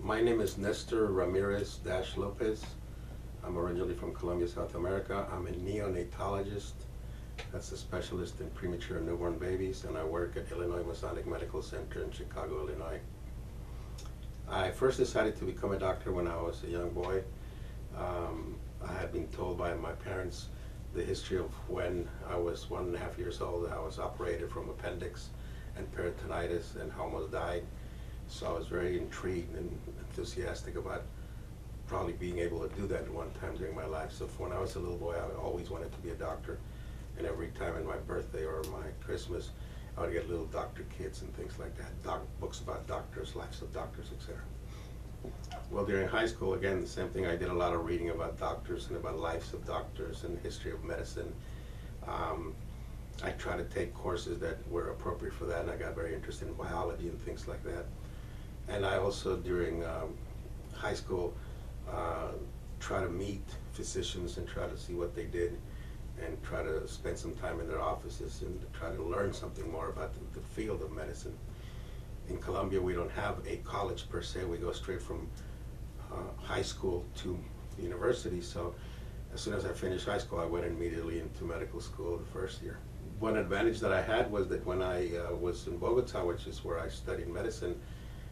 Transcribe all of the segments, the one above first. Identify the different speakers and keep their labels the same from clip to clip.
Speaker 1: My name is Nestor Ramirez-Lopez. I'm originally from Colombia, South America. I'm a neonatologist. That's a specialist in premature newborn babies, and I work at Illinois Masonic Medical Center in Chicago, Illinois. I first decided to become a doctor when I was a young boy. I had been told by my parents the history of when I was 1.5 years old. I was operated from appendix and peritonitis and almost died. So I was very intrigued and enthusiastic about probably being able to do that at one time during my life. So when I was a little boy, I always wanted to be a doctor. And every time in my birthday or my Christmas, I would get little doctor kits and things like that, books about doctors, lives of doctors, etc. Well, during high school, again, the same thing. I did a lot of reading about doctors and about lives of doctors and history of medicine. I tried to take courses that were appropriate for that, and I got very interested in biology and things like that. And I also, during high school, try to meet physicians and try to see what they did and try to spend some time in their offices and try to learn something more about the field of medicine. In Colombia, we don't have a college per se. We go straight from high school to university. So as soon as I finished high school, I went immediately into medical school the first year. One advantage that I had was that when I was in Bogota, which is where I studied medicine,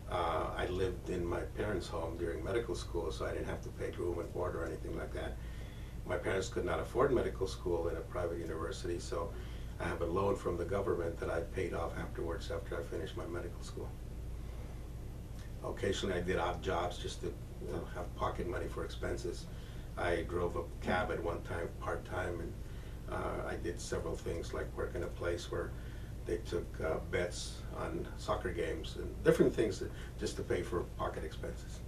Speaker 1: I lived in my parents' home during medical school, so I didn't have to pay room and board or anything like that. My parents could not afford medical school in a private university, so I have a loan from the government that I paid off afterwards after I finished my medical school. Occasionally I did odd jobs just to have pocket money for expenses. I drove a cab at one time, part-time, and I did several things like work in a place where they took bets on soccer games and different things just to pay for pocket expenses.